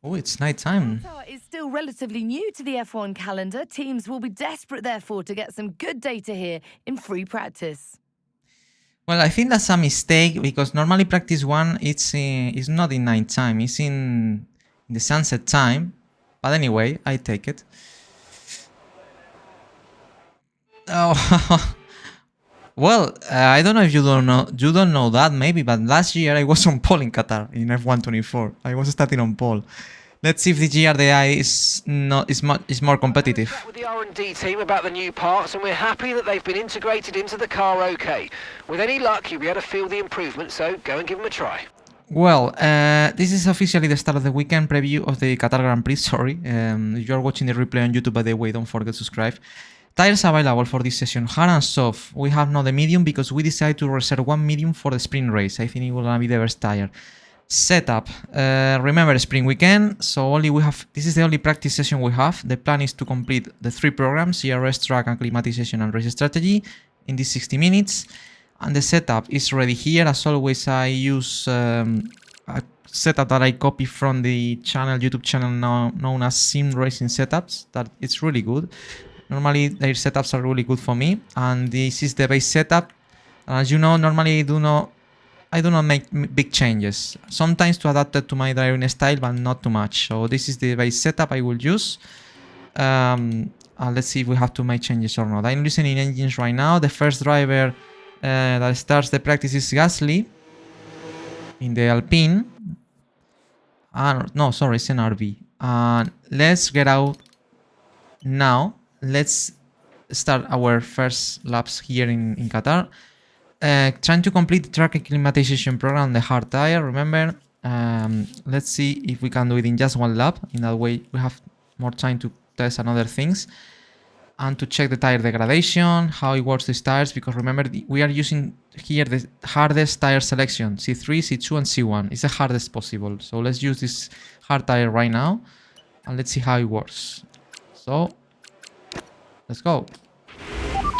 Oh, it's night time. QATAR is still relatively new to the F1 calendar. Teams will be desperate, therefore, to get some good data here in free practice. Well, I think that's a mistake because normally practice one it's not in night time, it's in the sunset time. But anyway, I take it. Oh, well, I don't know if you don't know that maybe, but last year I was on pole in Qatar in F124. I was starting on pole. Let's see if the GRDI is more competitive. With the R&D team about the new parts, and we're happy that they've been integrated into the car. Okay, with any luck, you'll be able to feel the improvement. So go and give them a try. Well, this is officially the start of the weekend preview of the Qatar Grand Prix. Sorry, if you are watching the replay on YouTube, by the way, don't forget to subscribe. Tires available for this session, hard and soft. We have not the medium because we decided to reserve one medium for the sprint race. I think it will gonna be the best tire. Setup. Remember, spring weekend, so this is the only practice session we have. The plan is to complete the 3 programs, CRS, track, acclimatization, and race strategy in these 60 minutes. And the setup is ready here. As always, I use a setup that I copy from the YouTube channel now known as Sim Racing Setups. That it's really good. Normally, their setups are really good for me. And this is the base setup. And as you know, normally I do not make big changes. Sometimes to adapt it to my driving style, but not too much. So this is the base setup I will use. Let's see if we have to make changes or not. I'm listening engines right now. The first driver that starts the practice is Gasly in the Alpine. No, sorry, it's an RB. Let's get out now. Let's start our first laps here in Qatar. Trying to complete the track acclimatization program on the hard tire, remember. Let's see if we can do it in just one lap. In that way we have more time to test and other things. And to check the tire degradation, how it works these tires, because remember we are using here the hardest tire selection, C3, C2 and C1. It's the hardest possible. So let's use this hard tire right now and let's see how it works. So let's go.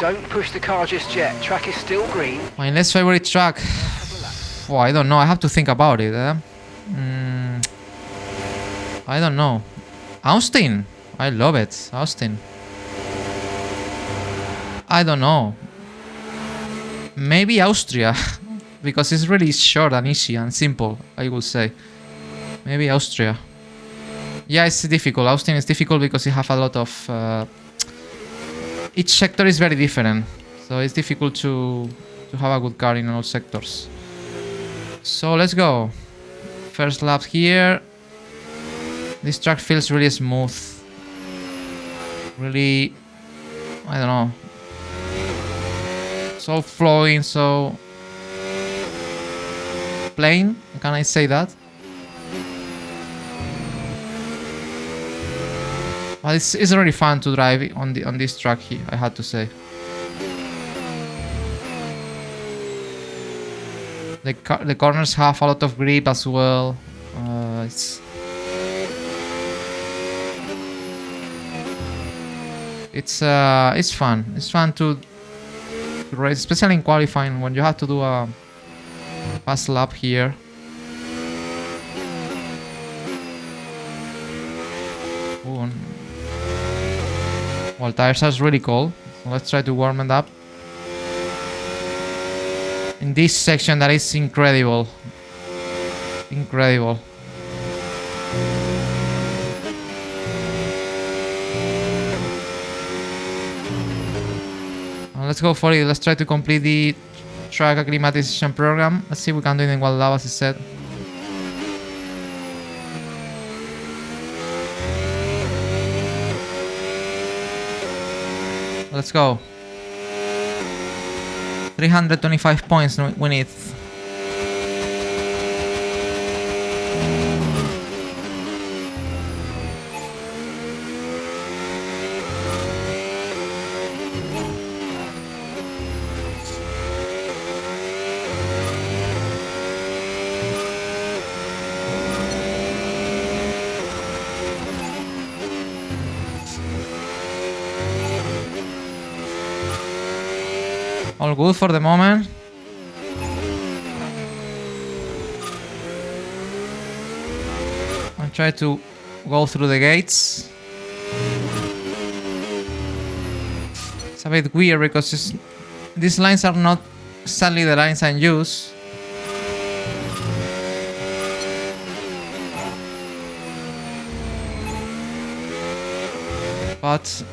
Don't push the car just yet. Track is still green. My least favorite track. Oh, I don't know. I have to think about it. I don't know. Austin. I love it. Austin. I don't know. Maybe Austria. Because it's really short and easy and simple, I would say. Maybe Austria. Yeah, it's difficult. Austin is difficult because you have a lot of... each sector is very different, so it's difficult to have a good car in all sectors. So let's go. First lap here. This track feels really smooth. Really, I don't know. So flowing, so plain. Can I say that? But it's really fun to drive on this track here, I had to say. The corners have a lot of grip as well. It's fun. It's fun to race, especially in qualifying when you have to do a fast lap here. Ooh. Well, tires are really cold, so let's try to warm it up. In this section, that is incredible. Incredible. Let's go for it. Let's try to complete the track acclimatization program. Let's see if we can do it in one lap, as I said. Let's go. 325 points we need. All good for the moment. I try to go through the gates. It's a bit weird because these lines are not exactly the lines I use. But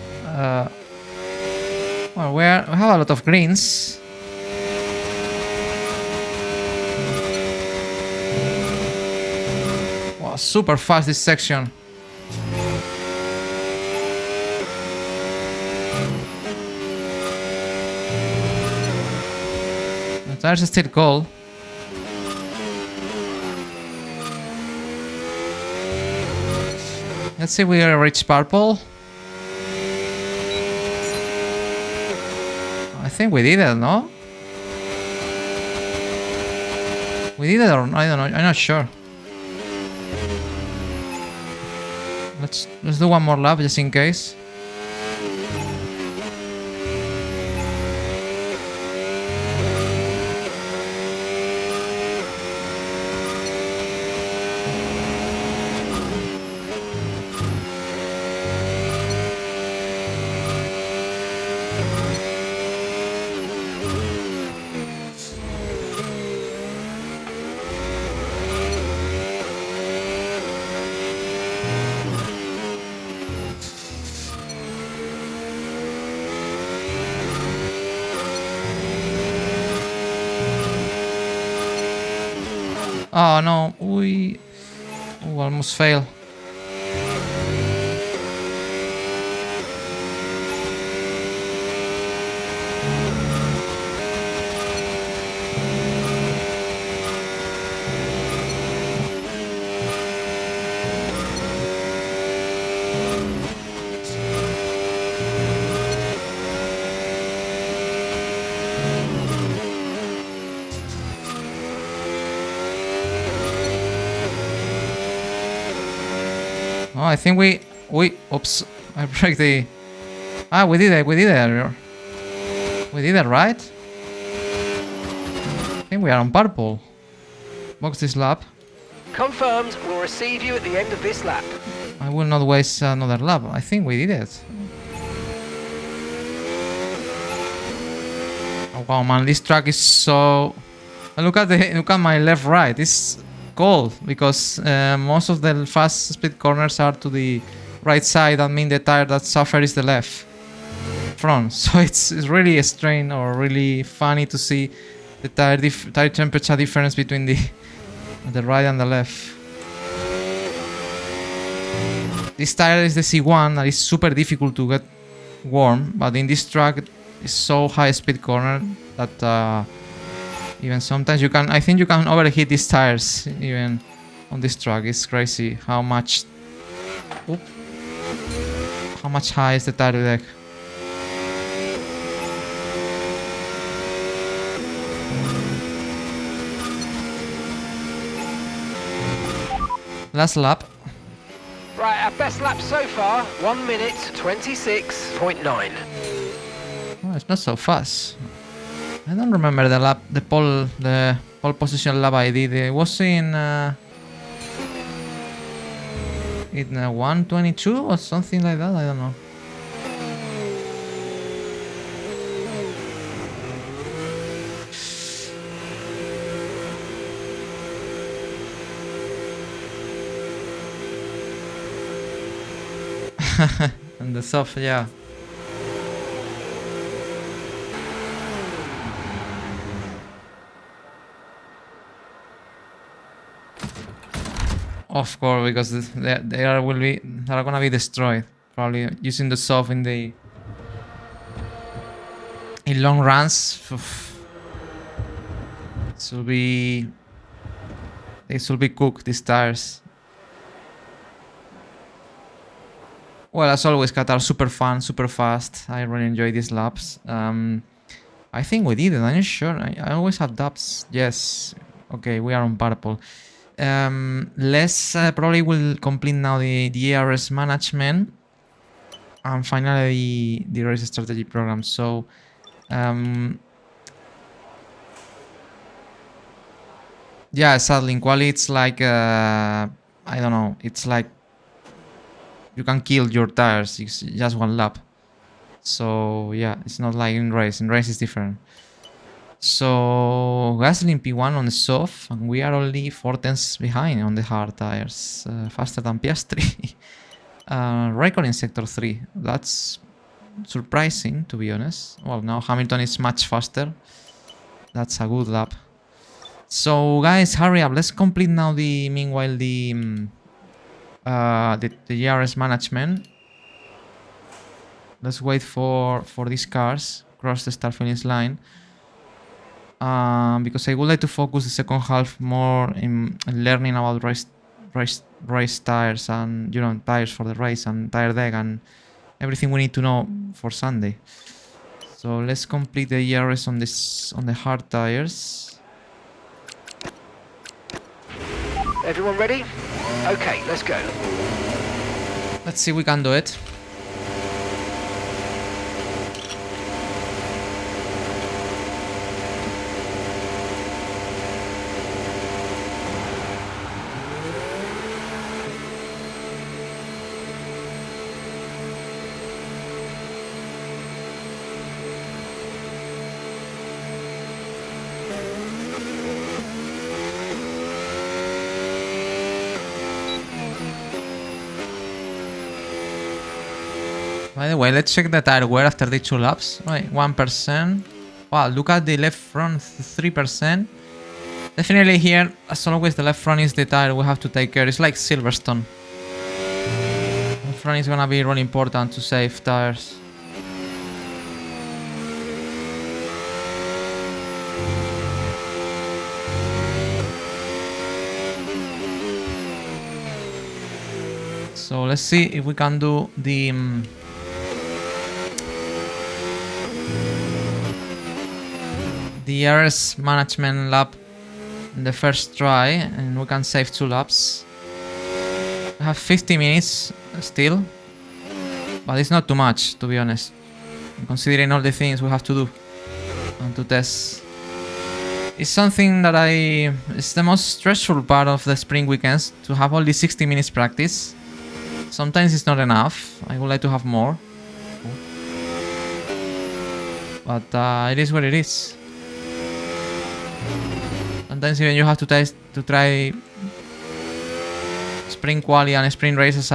well, we have a lot of greens. Wow, super fast this section. The tires are still cold. Let's see if we reach purple. I think we did it, no? We did it or I don't know. I'm not sure. Let's do one more lap just in case. Oh no, we almost fail. Oh, I think we oops, I break the. We did it. We did it, right? I think we are on purple. Box this lap. Confirmed. We'll receive you at the end of this lap. I will not waste another lap. I think we did it. Oh wow, man, this track is so. Look at my left, right. It's cold because most of the fast speed corners are to the right side. That means the tire that suffers is the left front. So it's really strange or really funny to see the tire temperature difference between the right and the left. This tire is the C1 that is super difficult to get warm, but in this track it's so high speed corner that even sometimes I think you can overheat these tires even on this track. It's crazy how much high is the tire deck. Last lap. Right, our best lap so far, 1 minute 26.9. Oh, it's not so fast. I don't remember the pole position lap I did. It was in 122 or something like that. I don't know. And the soft, yeah. Of course, because they are gonna be destroyed. Probably using the soft in long runs. They should be cooked, these tires. Well, as always, Qatar, super fun, super fast. I really enjoy these laps. I think we did it. I'm not sure. I always have dubs. Yes. Okay, we are on purple. Let's probably will complete now the ARS management and finally the race strategy program. So yeah, sadly in quali it's like I don't know, it's like you can kill your tires. It's just one lap. So yeah, it's not like in race. In race it's different. So gasoline P1 on the soft, and we are only 4 tenths behind on the hard tires, faster than Piastri. Raikkonen in sector 3. That's surprising, to be honest. Well, now Hamilton is much faster. That's a good lap. So guys, hurry up. Let's complete now the meanwhile the GRS management. Let's wait for these cars cross the start finish line. Because I would like to focus the second half more in learning about race tires and tires for the race and tire deck and everything we need to know for Sunday. So let's complete the ERS on the hard tires. Everyone ready? Okay, let's go. Let's see if we can do it. By the way, let's check the tire wear after the 2 laps. Right, 1%. Wow, look at the left front, 3%. Definitely here, as always, the left front is the tire we have to take care. It's like Silverstone. The front is gonna be really important to save tires. So let's see if we can do the RS management lap in the first try, and we can save 2 laps. We have 50 minutes still, but it's not too much, to be honest, considering all the things we have to do and to test. It's something that it's the most stressful part of the spring weekends, to have only 60 minutes practice. Sometimes it's not enough. I would like to have more, but it is what it is. Sometimes even you have to try spring quali and spring races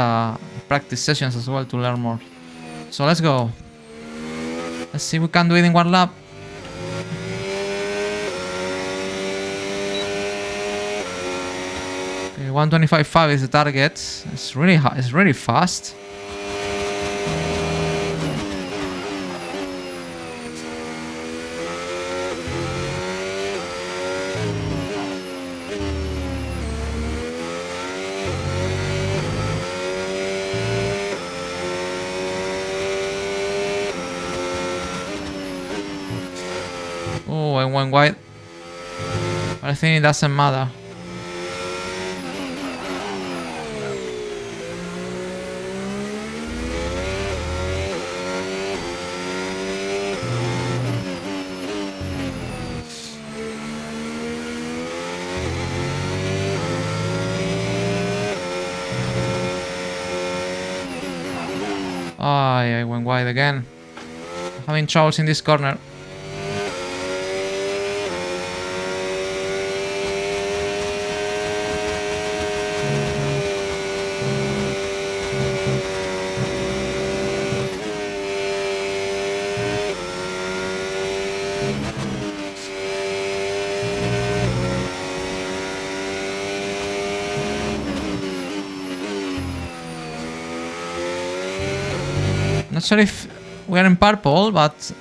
practice sessions as well to learn more. So let's go. Let's see if we can do it in 1 lap. Okay, 125.5 is the target. It's really fast. Oh, I went wide. But I think it doesn't matter. I went wide again. Having troubles in this corner. Not sure if we're in purple, but...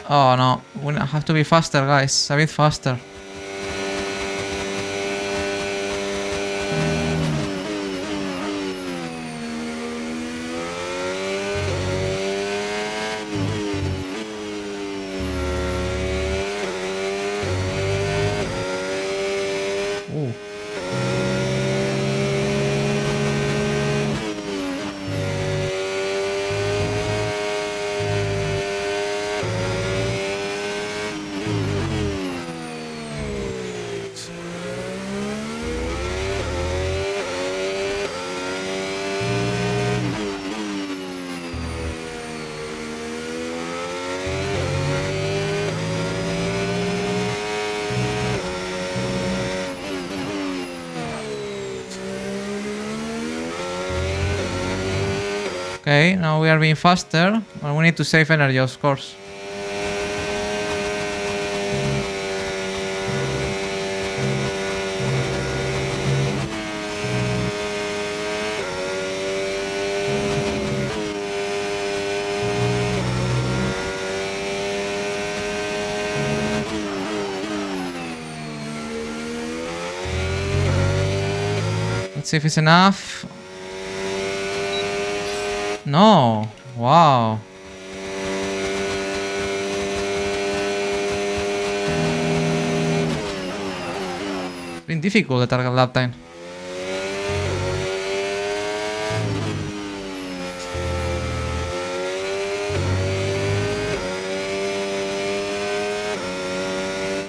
Oh no, we have to be faster, guys. A bit faster. Ooh. Okay, now we are being faster, but we need to save energy, of course. Let's see if it's enough. No. Wow. It's been difficult the target lap time.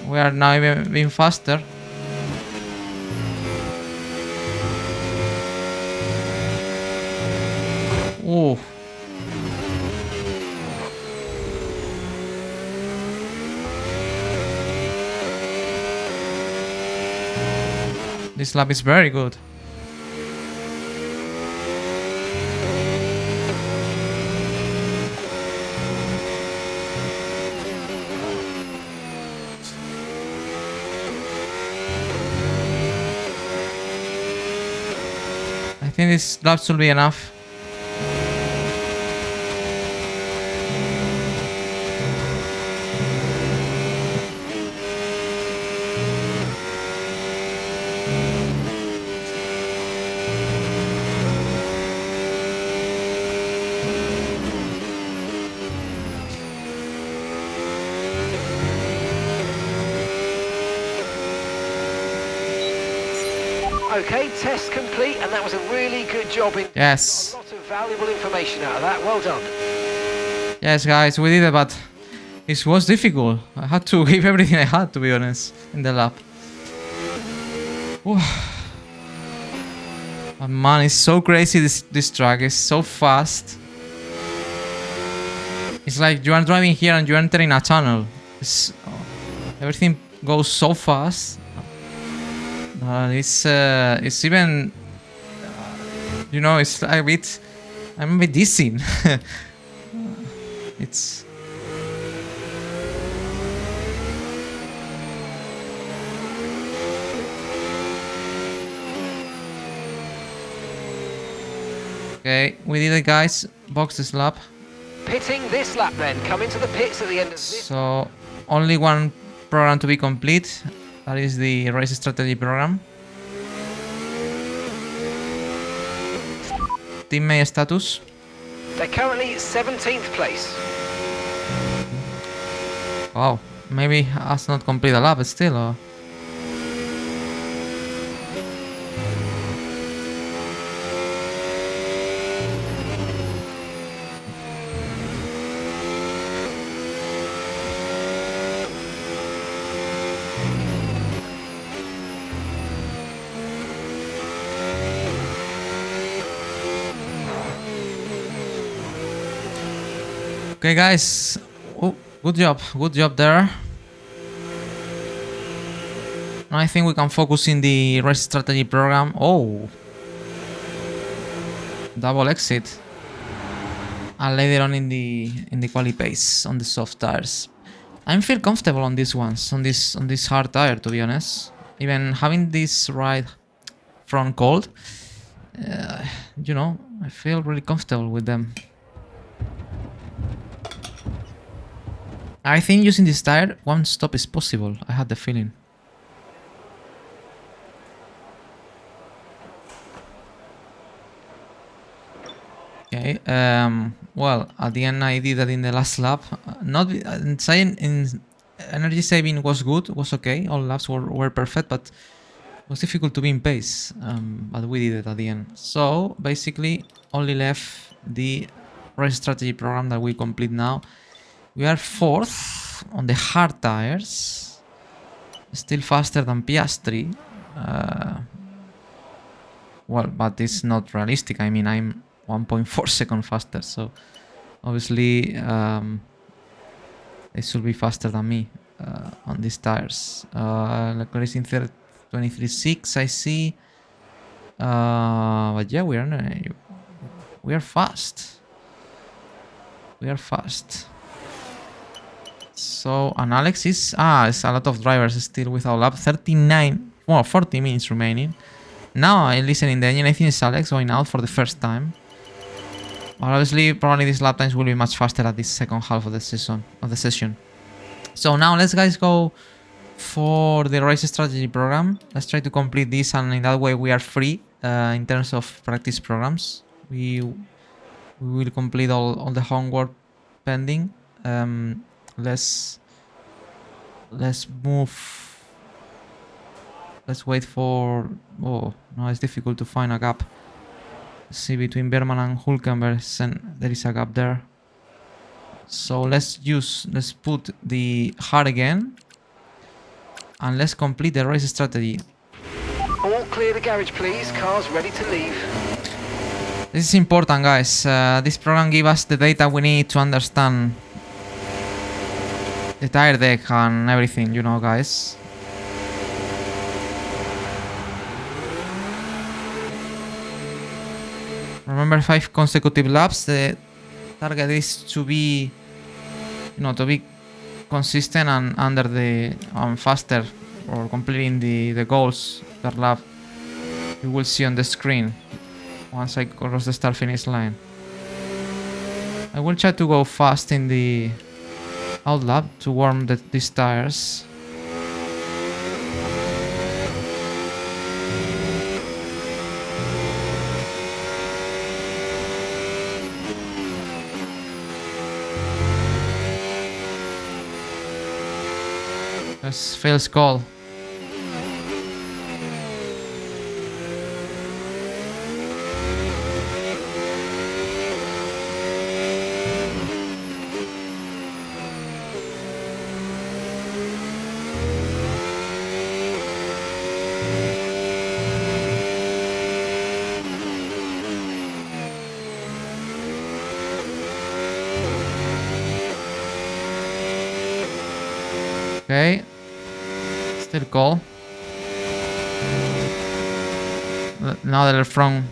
We are now even being faster. Ooh. This lap is very good. I think this lap should be enough. Okay, test complete, and that was a really good job. Yes. A lot of valuable information out of that. Well done. Yes, guys, we did it, but it was difficult. I had to give everything I had, to be honest, in the lap. Ooh. But man, it's so crazy, this track is so fast. It's like you are driving here and you're entering a tunnel. Everything goes so fast. It's even, you know, it's a bit, I'm a bit dizzy. It's... Okay, we did it, guys. Box this lap. Pitting this lap then. Come into the pits at the end of this. So, only one program to be complete. That is the race strategy program. Teammate status. They're currently 17th place. Wow, maybe has not complete a lap, but still. Okay, guys. Oh, good job there. Now I think we can focus in the race strategy program. Oh, double exit, and later on in the quali pace on the soft tires. I feel comfortable on these ones, on this hard tire, to be honest. Even having this ride front cold, you know, I feel really comfortable with them. I think using this tire, one stop is possible. I had the feeling. Okay. Well, at the end, I did that in the last lap. Not saying in energy saving was good, was okay. All laps were perfect, but it was difficult to be in pace. But we did it at the end. So basically, only left the race strategy program that we complete now. We are 4th on the hard tires, still faster than Piastri. Well, but it's not realistic. I mean, I'm 1.4 seconds faster, so obviously it should be faster than me on these tires. Leclerc is in 23.6, I see. But yeah, we are fast. We are fast. So, and Alex is... it's a lot of drivers still without lap. 39... Well, 40 minutes remaining. Now I listen in the engine. I think it's Alex going out for the first time. But obviously, probably these lap times will be much faster at this second half of the session. So now let's guys go for the race strategy program. Let's try to complete this, and in that way we are free in terms of practice programs. We will complete all the homework pending. Let's move. Let's wait for... Oh, no, it's difficult to find a gap. Let's see, between Berman and Hulkenberg, there is a gap there. So let's put the hard again. And let's complete the race strategy. All clear the garage, please. Cars ready to leave. This is important, guys. This program gives us the data we need to understand the tire deck and everything, you know, guys. Remember, 5 consecutive laps. The target is to be, to be consistent and under the faster, or completing the goals per lap. You will see on the screen once I cross the start finish line. I will try to go fast in the out lap to warm these tires. That's Phil's call. Okay. Still call. Now they're from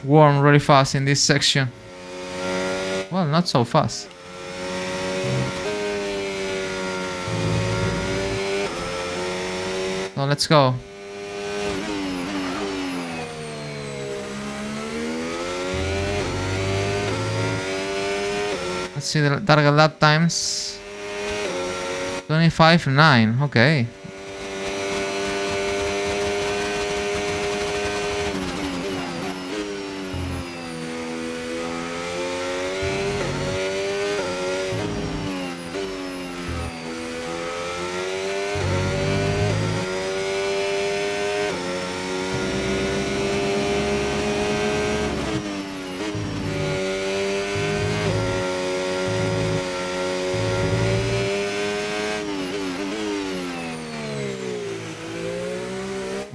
warm really fast in this section. Well, not so fast. So let's go. Let's see the target lap times. 25.9, okay.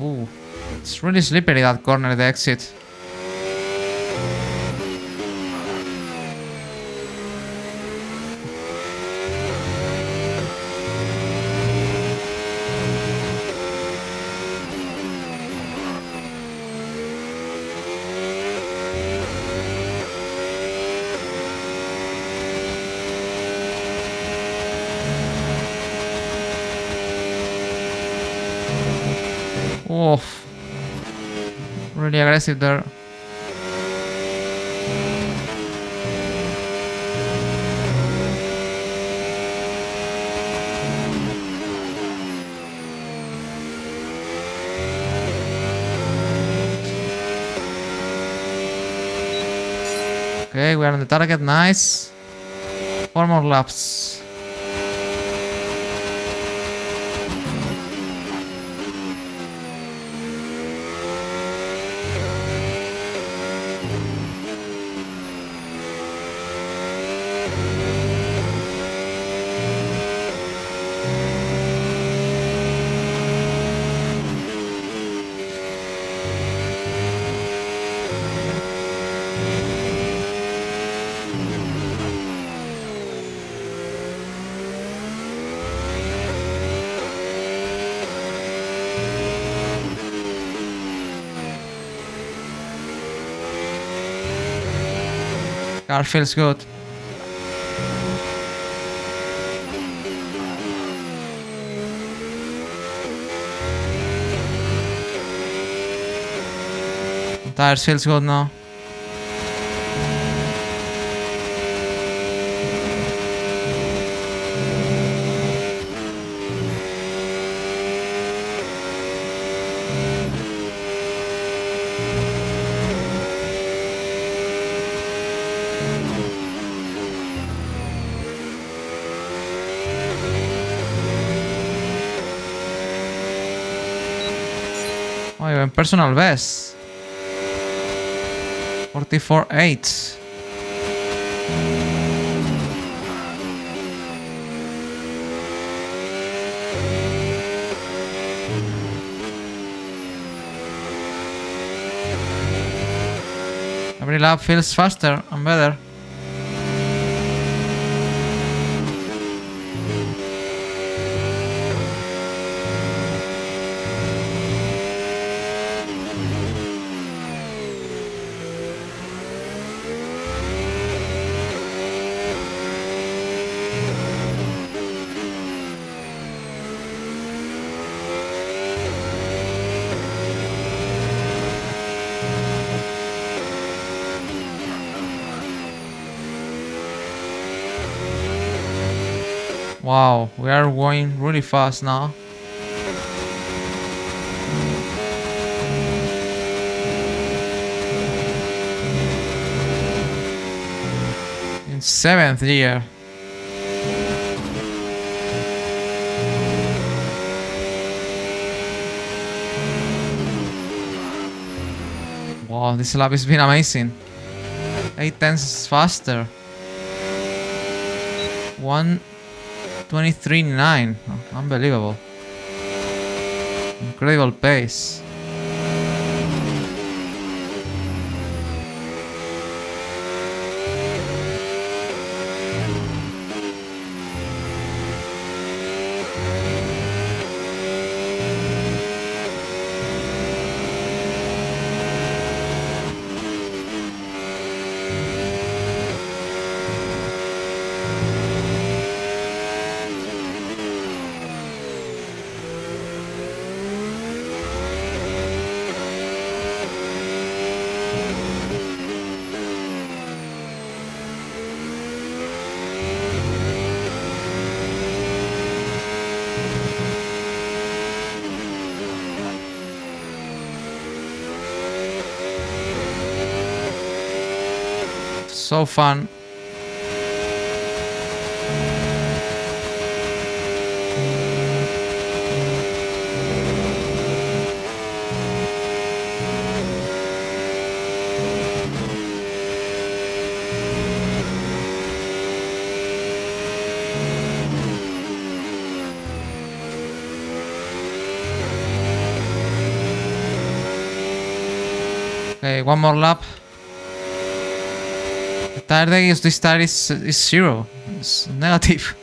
Ooh, it's really slippery, that corner, the exit. Oh, really aggressive there. Okay, we are on the target, nice. 4 more laps. Car feels good. Tires feels good now. Oh, even personal best. 44.8. Every lap feels faster and better. Wow, we are going really fast now. In 7th year. Wow, this lap has been amazing. 8 tenths faster. 1:23.9. Oh, unbelievable. Incredible pace. So fun. Okay, one more lap. The tire day is this tire is 0. It's negative.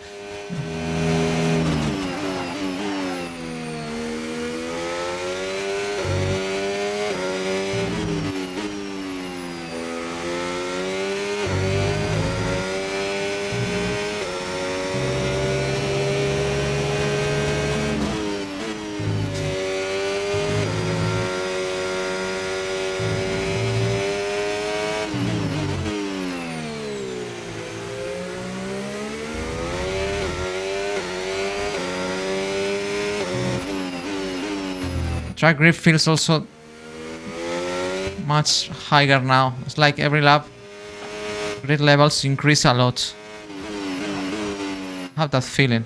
Track grip feels also much higher now. It's like every lap grip levels increase a lot. I have that feeling.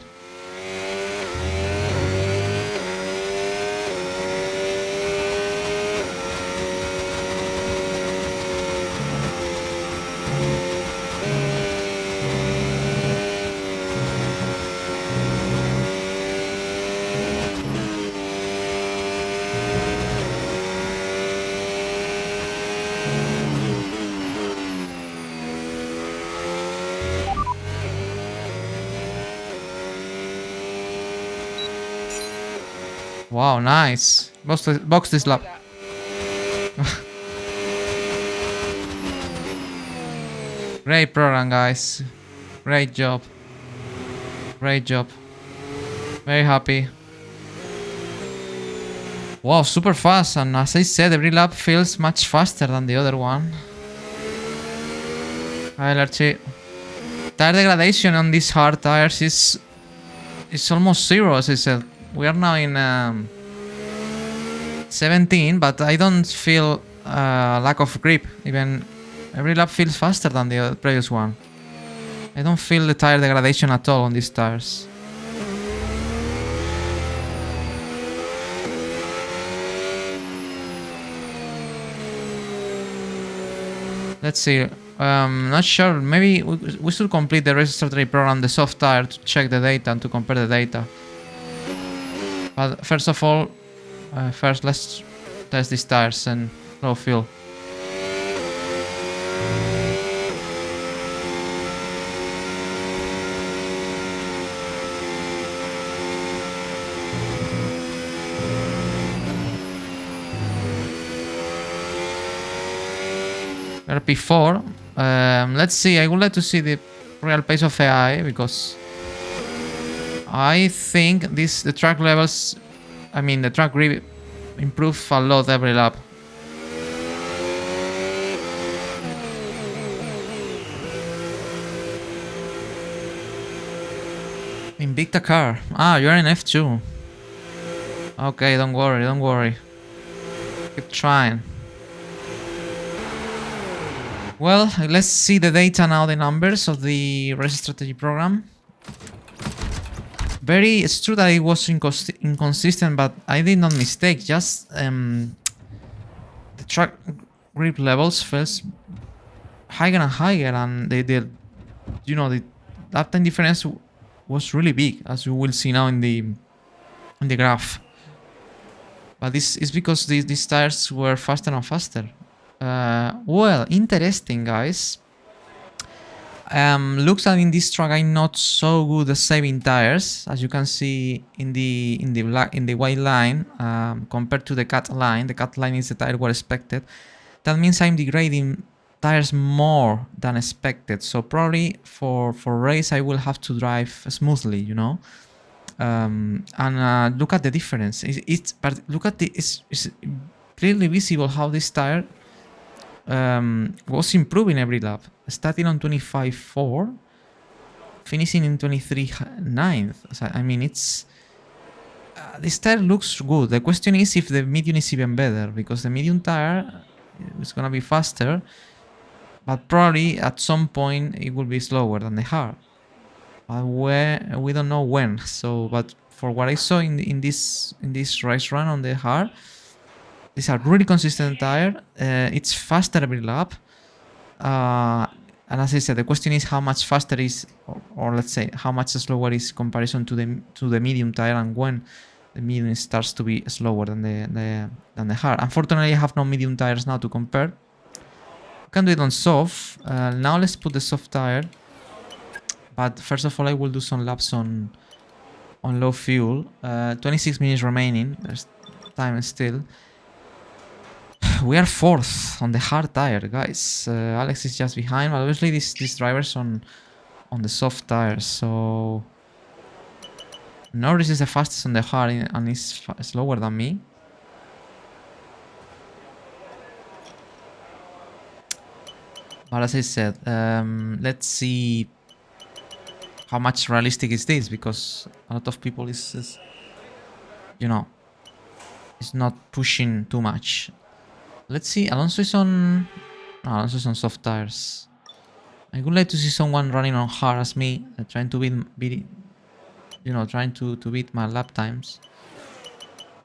Wow, nice. Box this lap. Great program, guys. Great job. Great job. Very happy. Wow, super fast, and as I said, every lap feels much faster than the other one. Hi, Larchi. Tire degradation on these hard tires is almost zero, as I said. We are now in 17, but I don't feel lack of grip. Even every lap feels faster than the previous one. I don't feel the tire degradation at all on these tires. Let's see. Not sure. Maybe we should complete the race strategy program, the soft tire, to check the data and to compare the data. But first of all, first let's test these tires and low fuel. RP4. Let's see. I would like to see the real pace of AI because I think the track levels, I mean the track grip, improve a lot every lap. Invicta car. Ah, you're in F2. Okay, don't worry, don't worry. Keep trying. Well, let's see the data now, the numbers of the race strategy program. It's true that it was inconsistent, but I did not mistake. Just the track grip levels felt higher and higher, and the lap time difference was really big, as you will see now in the graph. But this is because these tires were faster and faster. Well, interesting, guys. Looks like in this track I'm not so good at saving tires, as you can see in the white line compared to the cut line. The cut line is the tire were expected. That means I'm degrading tires more than expected. So probably for race I will have to drive smoothly, you know. And look at the difference. It's clearly visible how this tire was improving every lap, starting on 25.4, finishing in 23.9. So, I mean, it's this tire looks good. The question is if the medium is even better, because the medium tire is gonna be faster, but probably at some point it will be slower than the hard. But we don't know when. So, but for what I saw in this race run on the hard, it's a really consistent tire. It's faster every lap. And as I said, the question is how much faster is, or let's say how much slower is comparison to the medium tire, and when the medium starts to be slower than the hard. Unfortunately, I have no medium tires now to compare. We can do it on soft. Now let's put the soft tire. But first of all, I will do some laps on low fuel. 26 minutes remaining. There's time still. We are fourth on the hard tire, guys. Alex is just behind, but obviously these drivers on the soft tires. So Norris is the fastest on the hard and is slower than me. But as I said, let's see how much realistic is this, because a lot of people is you know, is not pushing too much. Let's see. Alonso is on soft tires. I would like to see someone running on hard as me, trying to beat my lap times.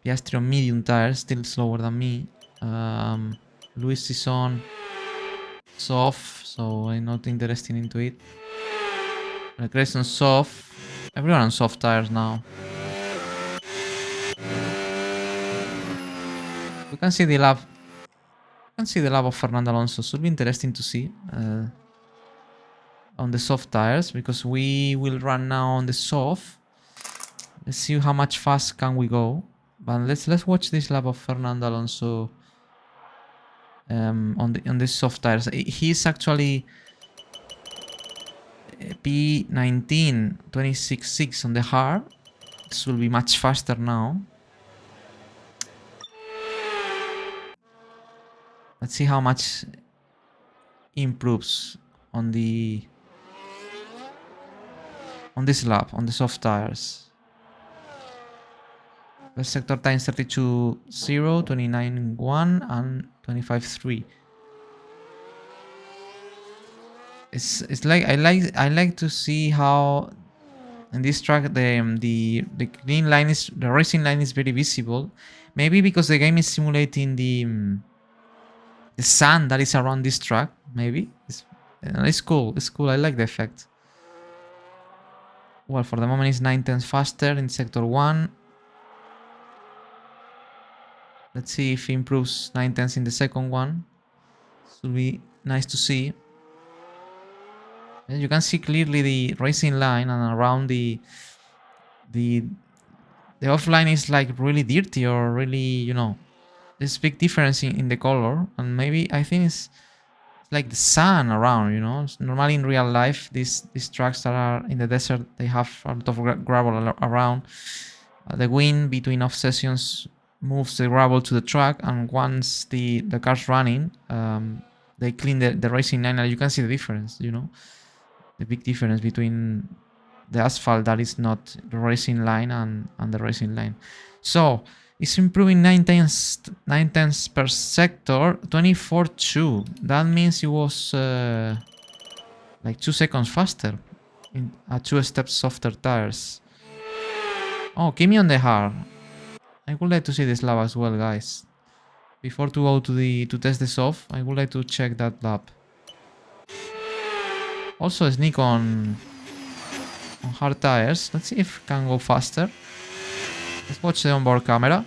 Piastri on medium tires, still slower than me. Luis is on soft, so I'm not interested into it. Grace on soft. Everyone on soft tires now. We can see the lap. Of Fernando Alonso. Should be interesting to see on the soft tires, because we will run now on the soft. Let's see how much fast can we go. But let's watch this lap of Fernando Alonso on the soft tires. He's actually P19 26.6 on the hard. This will be much faster now. Let's see how much improves on this lap, on the soft tires. Best sector times 32.0, 29.1 and 25.3. It's like I like to see how in this track the green line is, the racing line is very visible. Maybe because the game is simulating the sand that is around this track. Maybe it's cool. It's cool. I like the effect. Well, for the moment it's 9 tenths faster in sector 1. Let's see if it improves 9 tenths in the second one. Should be nice to see. And you can see clearly the racing line, and around the offline is like really dirty, or really, you know, there's big difference in the color. And maybe I think it's like the sun around, you know. Normally in real life, these tracks that are in the desert, they have a lot of gravel around. The wind between off sessions moves the gravel to the track, and once the car's running, they clean the racing line, and you can see the difference, you know, the big difference between the asphalt that is not the racing line and the racing line. So it's improving 9 tenths per sector, 24.2. That means it was like 2 seconds faster in 2 steps softer tires. Oh, keep me on the hard. I would like to see this lap as well, guys. Before to go to test the soft, I would like to check that lap. Also sneak on hard tires. Let's see if it can go faster. Let's watch the onboard camera.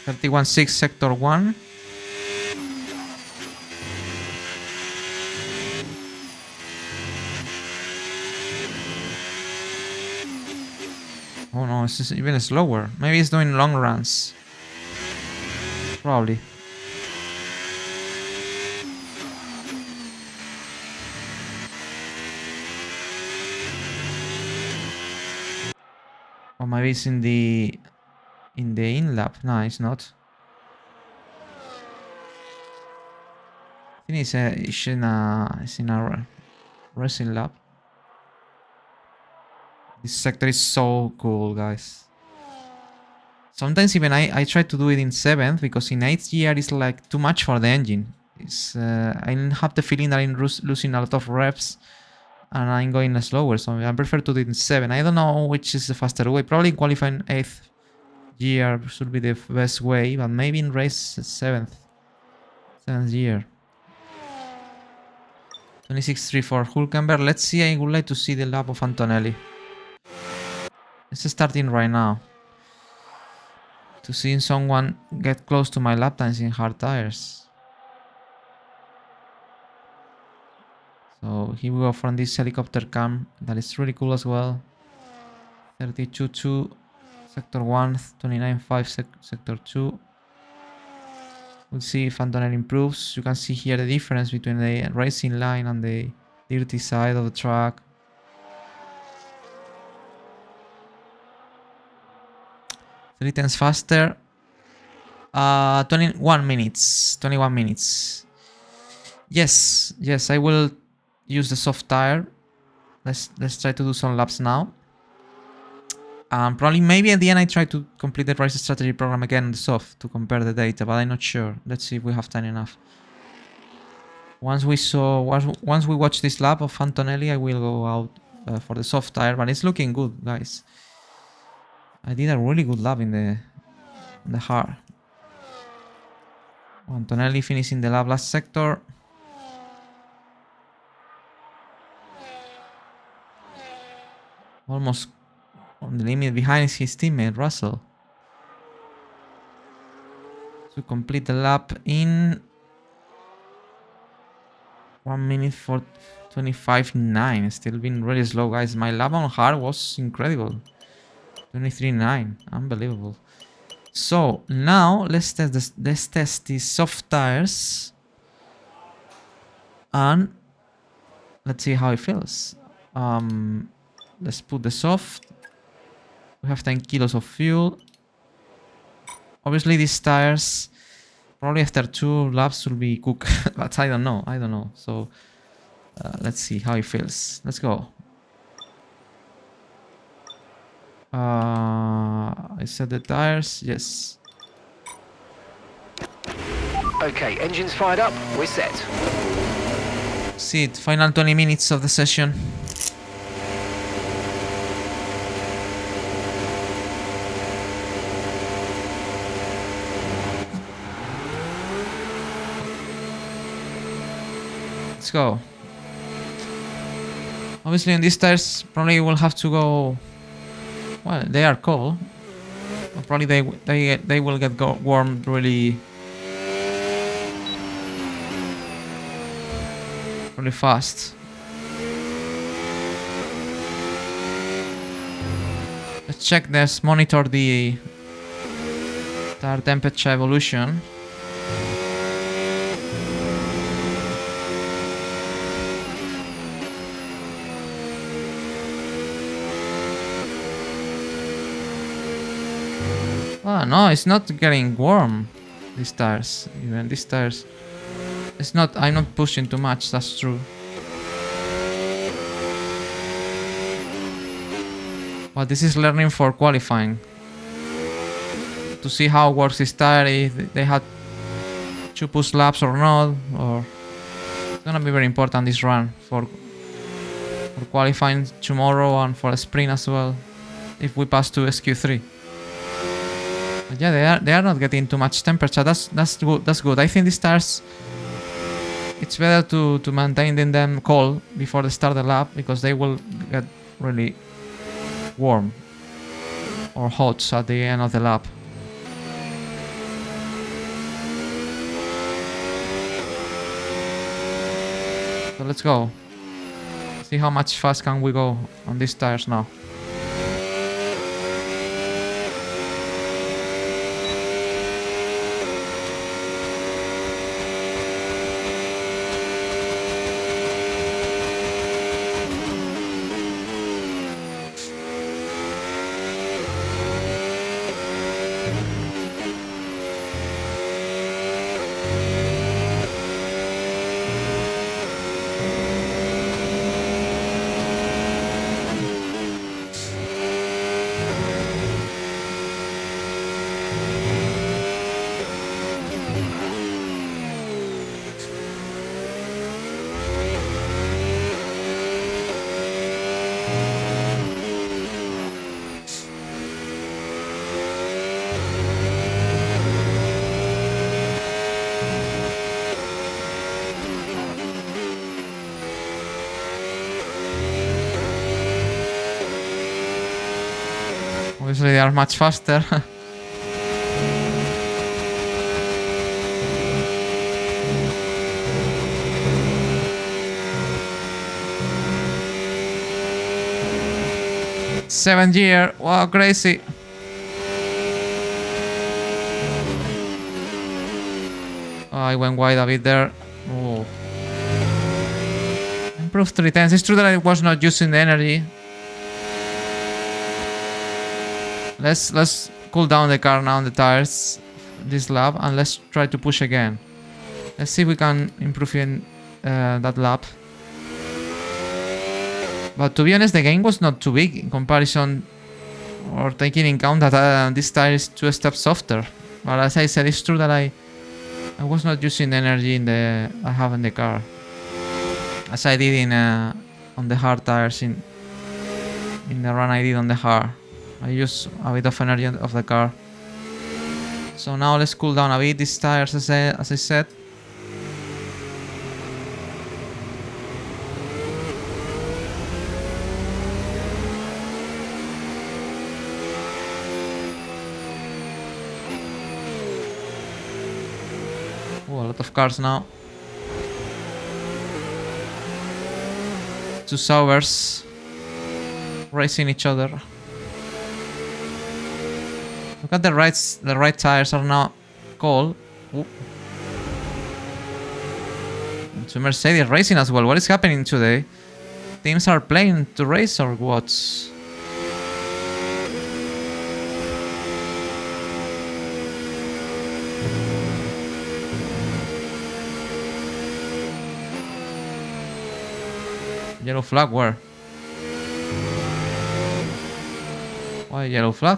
.31.6 sector 1. Oh no, it's even slower. Maybe it's doing long runs. Probably. Or maybe it's in the in lap. No, it's not. I think it's in a racing lap. This sector is so cool, guys. Sometimes even I try to do it in 7th, because in 8th gear is like too much for the engine. It's I have the feeling that I'm losing a lot of reps and I'm going slower, so I prefer to do it in 7. I don't know which is the faster way. Probably qualifying 8th gear should be the best way, but maybe in race 7th gear. 26.3 for Hulkenberg. Let's see, I would like to see the lap of Antonelli. It's starting right now. To see someone get close to my lap times in hard tires. So here we go from this helicopter cam. That is really cool as well. 32.2 sector 1, 29.5 sector 2. We'll see if Antonelli improves. You can see here the difference between the racing line and the dirty side of the track. 3 tenths faster. 21 minutes. 21 minutes. Yes, I will use the soft tire. Let's try to do some laps now. Probably maybe at the end I try to complete the race strategy program again on the soft to compare the data, but I'm not sure. Let's see if we have time enough. Once we watch this lap of Antonelli, I will go out for the soft tire, but it's looking good, guys. I did a really good lap in the hard. Antonelli finishing the lap last sector. Almost on the limit behind his teammate Russell. To complete the lap in 1 minute for 25.9. Still been really slow, guys. My lap on hard was incredible. 23.9. Unbelievable. So now let's test these soft tires, and let's see how it feels. Let's put the soft. We have 10 kilos of fuel. Obviously, these tires probably after 2 laps will be cooked, but I don't know. So let's see how it feels. Let's go. I set the tires. Yes. Okay, engines fired up. We're set. See it. Final 20 minutes of the session. Let's go. Obviously, on these tires, probably we'll have to go. Well, they are cold. But probably they will get warm really fast. Let's check this. Monitor the tire temperature evolution. Oh no, it's not getting warm. These tires, even these tires. It's not. I'm not pushing too much. That's true. But this is learning for qualifying. To see how works this tire, if they had to push laps or not, or it's gonna be very important this run for qualifying tomorrow and for the sprint as well. If we pass to SQ3. But yeah, they are not getting too much temperature. That's good. That's good. I think these tires, it's better to maintain them cold before the start of the lap, because they will get really warm or hot at the end of the lap. So let's go. See how much fast can we go on these tires now. Obviously they are much faster. Seventh year, wow, crazy. Oh, I went wide a bit there. Oh. Improved 3 times. It's true that I was not using the energy. Let's cool down the car now on the tires this lap, and let's try to push again. Let's see if we can improve in that lap. But to be honest, the gain was not too big in comparison, or taking in count that this tire is 2 steps softer. But as I said, it's true that I was not using the energy I have in the car, as I did on the hard tires in the run I did on the hard. I use a bit of energy of the car. So now let's cool down a bit these tires, as I said. Oh, a lot of cars now. 2 Saubers racing each other. Look at the right tires are now cold. Ooh. To Mercedes racing as well. What is happening today? Teams are playing to race or what? Yellow flag where? Why yellow flag?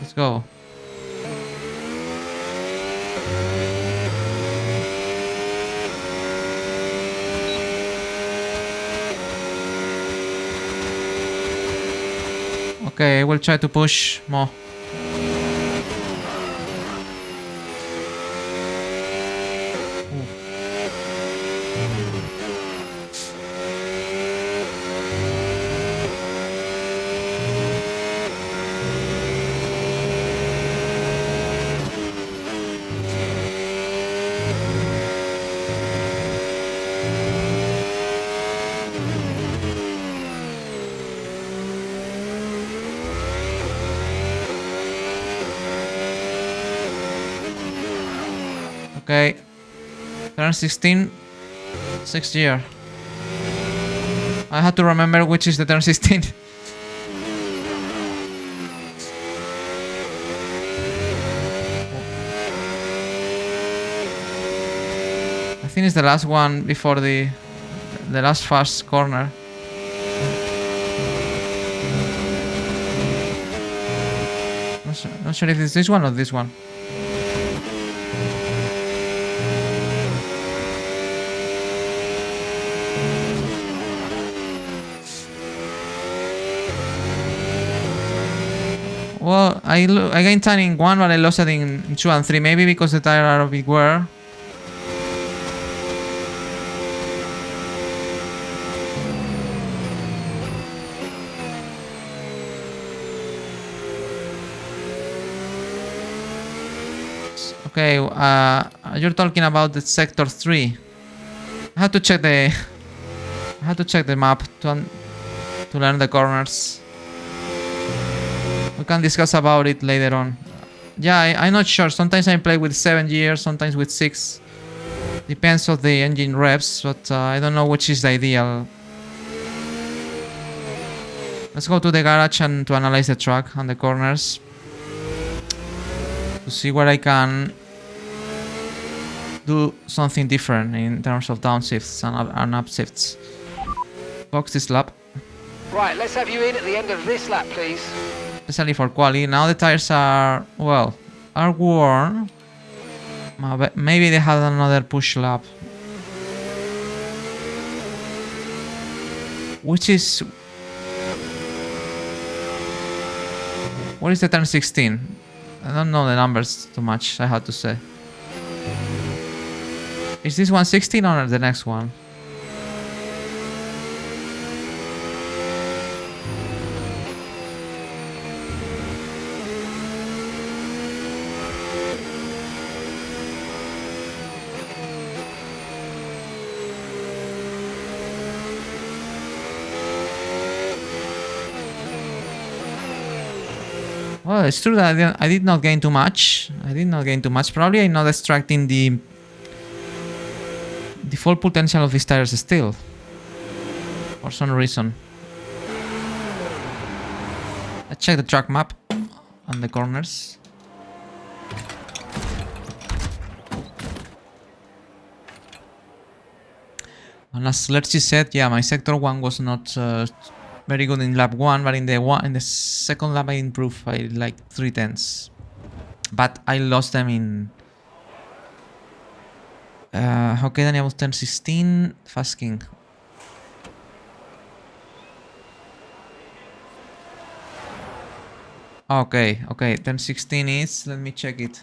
Let's go. Okay, we'll try to push more. Okay. Turn 16. 6th year. I had to remember which is the turn 16. I think it's the last one before the last fast corner. Not sure if it's this one or this one. Well, I gained time in 1, but I lost it in 2 and 3. Maybe because the tires are a bit wear. Okay, you're talking about the sector 3. I had to check the map to learn the corners. We can discuss about it later on. Yeah, I'm not sure. Sometimes I play with 7 gears, sometimes with 6. Depends on the engine reps, but I don't know which is the ideal. Let's go to the garage and to analyze the track and the corners. To see where I can do something different in terms of downshifts and upshifts. Box this lap. Right, let's have you in at the end of this lap, please. Especially for quali. Now the tires are, well, are worn. Maybe they had another push lap. Which is... What is the turn 16? I don't know the numbers too much, I have to say. Is this one 16 or the next one? Well, it's true that I did not gain too much. Probably I'm not extracting the full potential of these tires still. For some reason. Let's check the track map and the corners. And as Lerchi said, yeah, my sector 1 was not very good in lap 1, but in the second lap I improved by like 3/10. But I lost them in... okay, then I was turn 16, fast king. Okay, turn 16 is... Let me check it.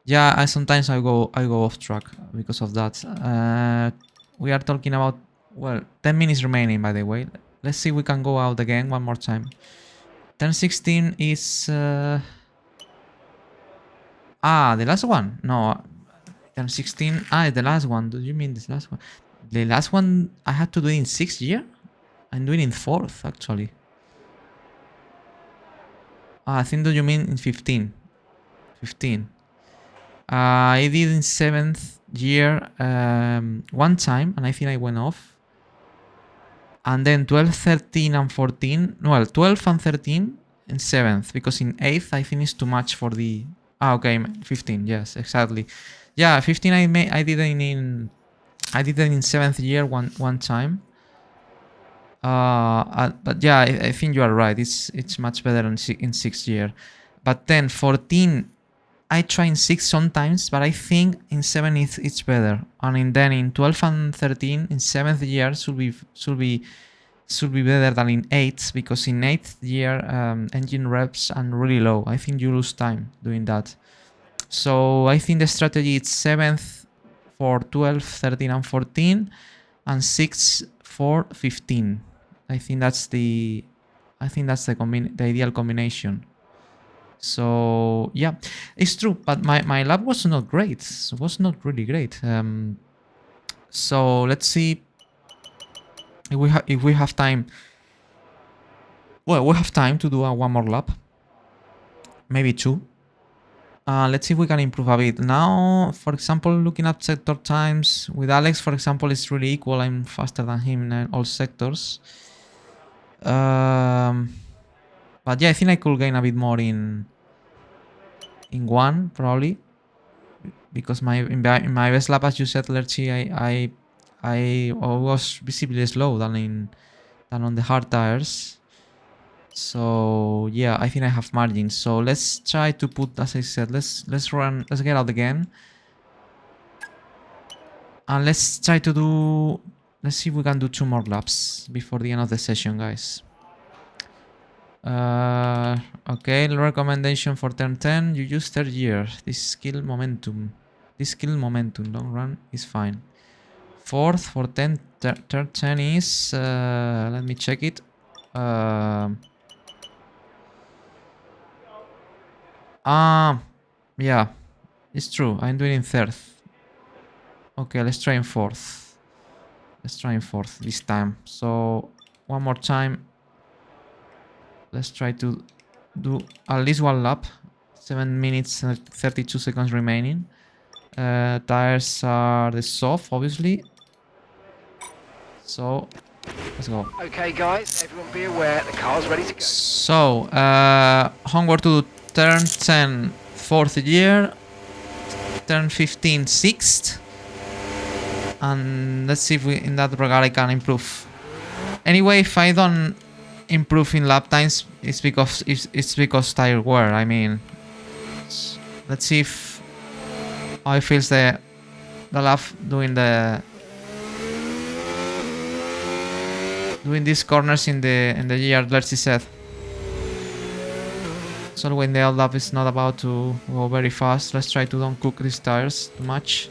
Yeah, sometimes I go off track because of that. We are talking about, well, 10 minutes remaining, by the way. Let's see if we can go out again one more time. Turn 16 is... the last one? No, turn 16... the last one. Do you mean this last one? The last one I had to do in 6th year? I'm doing in 4th, actually. I think that you mean in 15. 15. I did in 7th year one time, and I think I went off. And then 12, 13, and 14. Well, 12 and 13 in 7th, because in 8th I finished too much for the... okay, 15, yes, exactly. Yeah, 15 I did it in 7th year one time. But yeah, I think you are right. It's much better in 6th year. But then 14, I try in 6 sometimes, but I think in 7 it's better. And then in 12 and 13, in 7th year should be better than in 8th, because in 8th year engine reps are really low. I think you lose time doing that. So I think the strategy is 7th for 12, 13 and 14, and 6 for 15. I think that's the the ideal combination. So yeah, it's true, but my lab was not great. It was not really great. So let's see if we have time. Well, we have time to do one more lap, maybe 2. Let's see if we can improve a bit. Now, for example, looking at sector times with Alex, for example, it's really equal. I'm faster than him in all sectors. But yeah, I think I could gain a bit more in 1 probably, because in my best lap, as you said, Lerchi, I was visibly slow than on the hard tires. So yeah, I think I have margins. So let's try to put, as I said, let's get out again, and let's try to do. Let's see if we can do 2 more laps before the end of the session, guys. Okay, recommendation for turn 10. You use 3rd year. This skill momentum long run is fine. 4th for 10. Turn 10 is. Let me check it. Yeah, it's true. I'm doing in 3rd. Okay, let's try in 4th. Let's try in 4th this time. So one more time. Let's try to do at least 1 lap. 7 minutes and 32 seconds remaining. Tires are the soft, obviously. So let's go. Okay, guys, everyone be aware the car's ready to go. So homework to do turn 10 4th year, turn 15 6th, and let's see if in that regard I can improve. Anyway, if I don't improve in lap times, it's because tire wear. I mean, let's see if how it feels the lap doing these corners in the year. Let's see said. So when the old lap is not about to go very fast, let's try to don't cook these tires too much.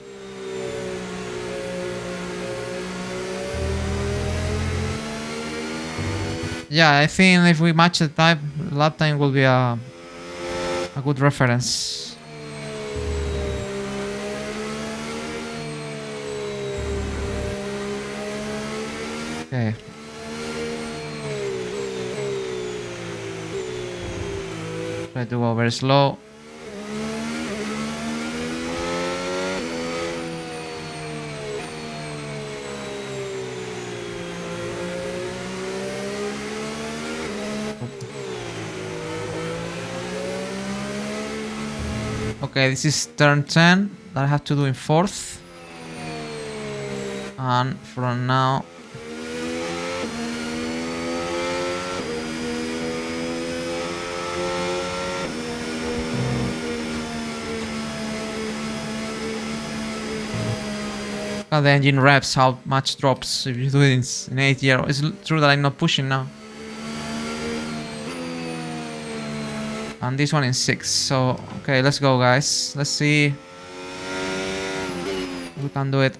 Yeah, I think if we match the lap time will be a good reference. Okay. Try to go very slow. Okay, this is turn 10 that I have to do in 4th. And from now... the engine revs, how much drops if you do it in 8th year. It's true that I'm not pushing now. And this one in 6. So, okay, let's go, guys. Let's see if we can do it.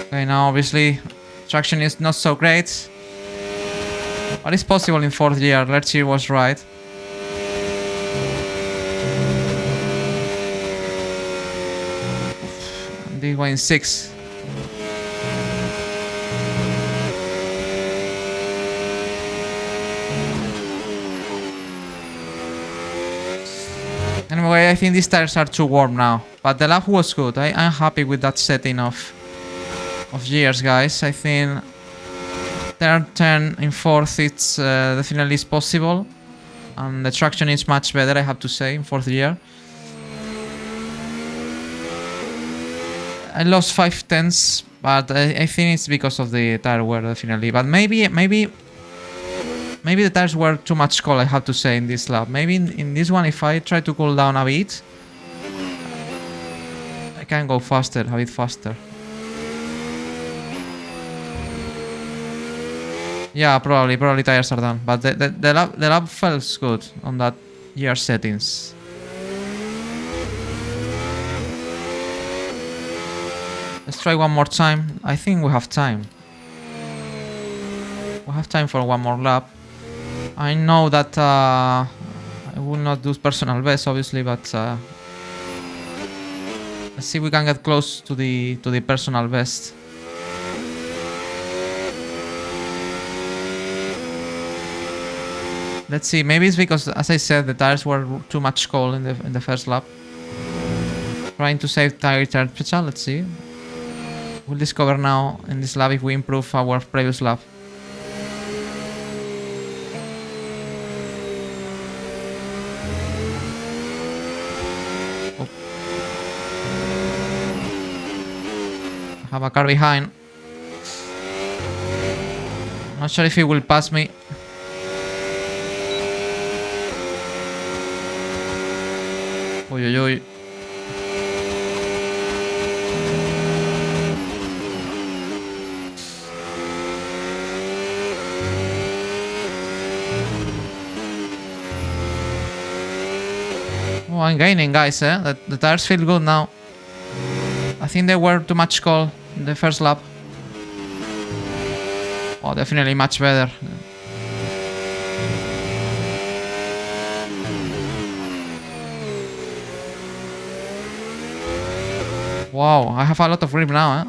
Okay, now obviously traction is not so great. But it's possible in 4th year. Let's see, was right. This one in 6. Anyway, I think these tires are too warm now. But the lap was good. I'm happy with that setting of gears, guys. I think turn 10 in 4th, it's definitely is possible. And the traction is much better, I have to say, in 4th year. I lost 5/10, but I think it's because of the tire wear, definitely. But maybe the tires were too much cold, I have to say, in this lap. Maybe in this one, if I try to cool down a bit, I can go faster, a bit faster. Yeah, probably tires are done. But the lap feels good on that year settings. Let's try one more time. I think we have time. We have time for one more lap. I know that I will not do personal best, obviously, but let's see if we can get close to the personal best. Let's see. Maybe it's because, as I said, the tires were too much cold in the first lap. Trying to save tire temperature. Let's see. We'll discover now in this lap if we improve our previous lap. Oh. I have a car behind. Not sure if he will pass me. Uy, uy, uy. Oh, I'm gaining, guys, eh? The tires feel good now. I think they were too much cold in the first lap. Oh, definitely much better. Wow, I have a lot of grip now, eh?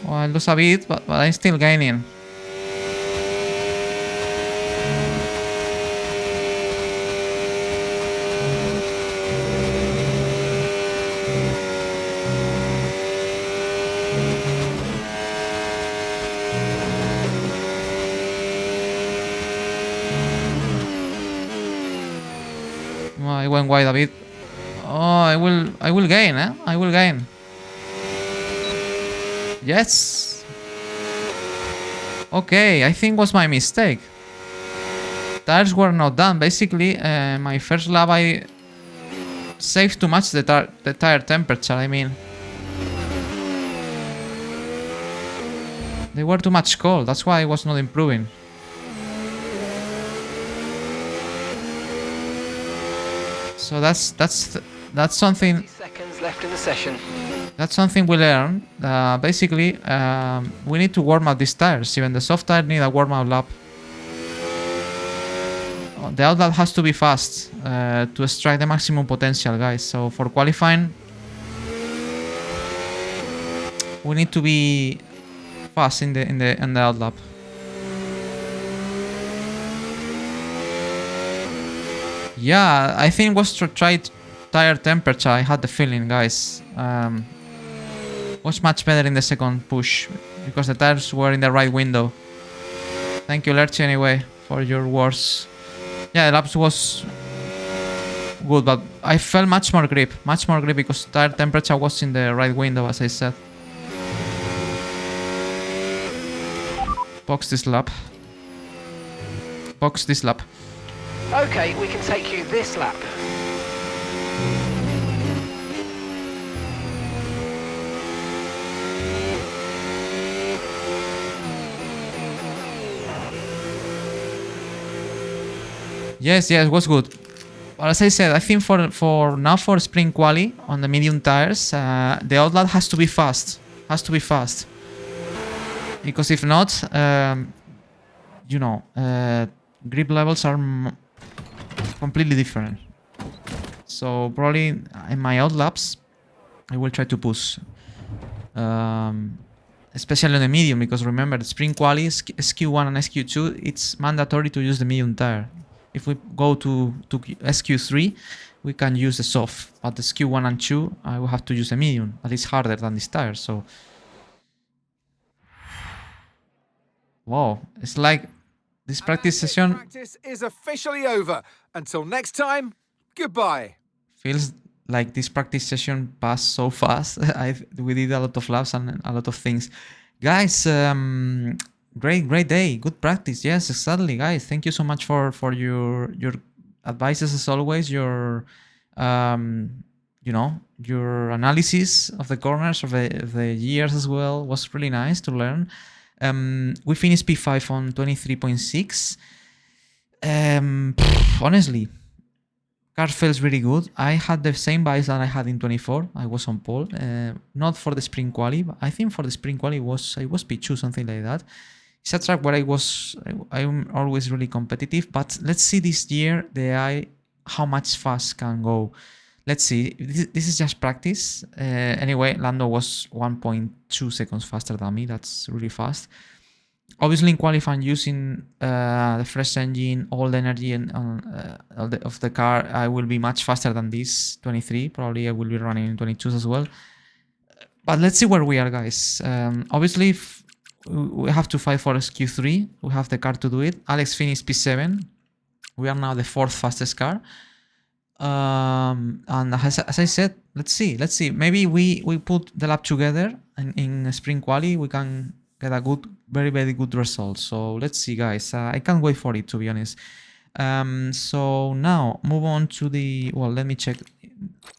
Well, I lose a bit, but I'm still gaining. Oh, I went wide a bit. Oh, I will gain, eh? I will gain. Yes. Okay, I think was my mistake. Tires were not done. Basically, my first lap I saved too much the tire temperature. I mean, they were too much cold. That's why I was not improving. So that's something. Seconds left in the session. That's something we learned. Basically, we need to warm up these tires. Even the soft tire need a warm up lap. The outlap has to be fast to extract the maximum potential, guys. So for qualifying, we need to be fast in the outlap. Yeah, I think it was to try tire temperature. I had the feeling, guys. Was much better in the second push because the tires were in the right window. Thank you, Lerchi, anyway, for your words. Yeah, the laps was good, but I felt much more grip because tire temperature was in the right window, as I said. Box this lap. Box this lap. Okay, we can take you this lap. Yes, it was good. But as I said, I think for now for sprint quali on the medium tires, the outlap has to be fast. Has to be fast. Because if not, you know, grip levels are completely different. So probably in my outlaps, I will try to push. Especially on the medium, because remember, the sprint quali, SQ1 and SQ2, it's mandatory to use the medium tire. If we go to SQ3, we can use the soft, but the SQ1 and 2, I will have to use the medium, but it's harder than this tire, so... Wow, it's like this practice session... Practice is officially over. Until next time, goodbye. Feels like this practice session passed so fast. We did a lot of laps and a lot of things. Guys, great day. Good practice. Yes, exactly, guys. Thank you so much for your advices as always. Your you know, your analysis of the corners of the years as well was really nice to learn. We finished P5 on 23.6. Honestly, car feels really good. I had the same bias that I had in 24. I was on pole. Not for the sprint quali, but I think for the sprint quali I was P2, something like that. It's a track where I'm always really competitive. But let's see this year the AI how much fast can go. Let's see. This is just practice. Anyway, Lando was 1.2 seconds faster than me. That's really fast. Obviously, in qualifying, using the fresh engine, all the energy and of the car, I will be much faster than this 23. Probably I will be running in 22s as well. But let's see where we are, guys. Obviously, we have to fight for SQ3. We have the car to do it. Alex finished P7. We are now the 4th fastest car. And as I said, let's see. Maybe we put the lap together in sprint quali. We can get a good, very good result. So let's see, guys. I can't wait for it, to be honest. So now move on to the, well, let me check.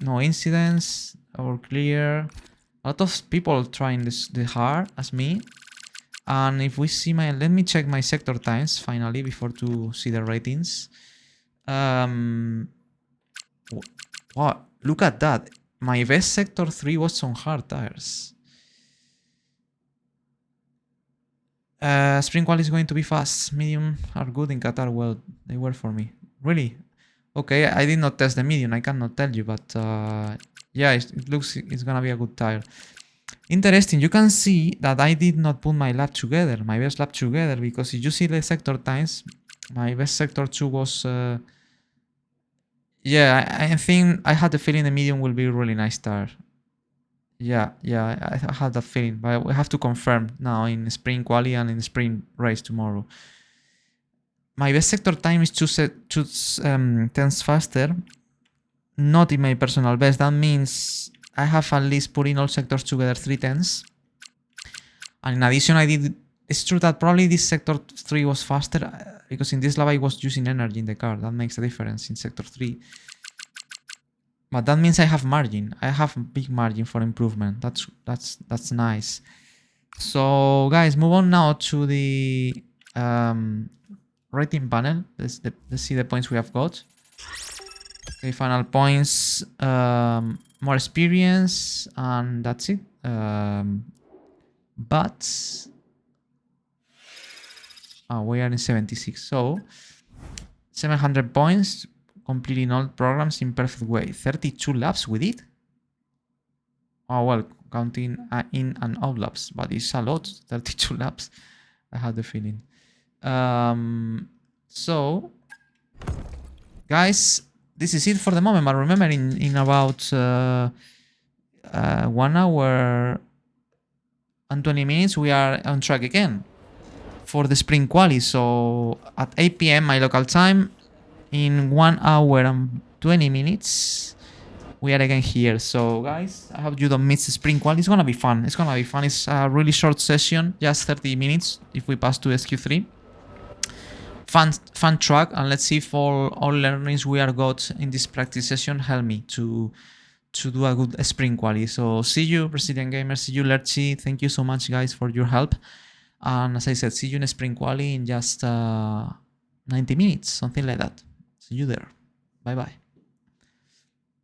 No incidents or clear. A lot of people trying the hard as me. And if we see let me check my sector times finally before to see the ratings. Wow, look at that. My best sector 3 was on hard tires. Sprint quali is going to be fast. Medium are good in Qatar. Well, they were for me. Really? Okay, I did not test the medium. I cannot tell you, but yeah, it looks it's gonna be a good tire. Interesting. You can see that I did not put my lap together, my best lap together, because if you see the sector times, my best sector 2 was... yeah, I think I had the feeling the medium will be a really nice tire. Yeah, I had that feeling, but we have to confirm now in sprint quali and in the sprint race tomorrow. My best sector time is 2 tenths faster, not in my personal best. That means I have at least put in all sectors together 3 tenths. And in addition, it's true that probably this sector 3 was faster because in this lap I was using energy in the car. That makes a difference in sector 3. But that means I have margin. I have a big margin for improvement. That's nice. So guys, move on now to the rating panel. Let's see the points we have got. Okay, final points, more experience, and that's it. But we are in 76, so 700 points. Completing all programs in perfect way. 32 laps we did. Oh well, counting in and out laps, but it's a lot. 32 laps. I had the feeling. So, guys, this is it for the moment. But remember, in about 1 hour and 20 minutes, we are on track again for the sprint quali. So at 8 p.m. my local time. In 1 hour and 20 minutes, we are again here. So, guys, I hope you don't miss the sprint quali. It's gonna be fun. It's gonna be fun. It's a really short session, just 30 minutes if we pass to SQ3. Fun track, and let's see if all learnings we are got in this practice session help me to do a good sprint quali. So, see you, Brazilian Gamers. See you, Lerchi. Thank you so much, guys, for your help. And as I said, see you in sprint quali in just 90 minutes, something like that. See you there. Bye bye.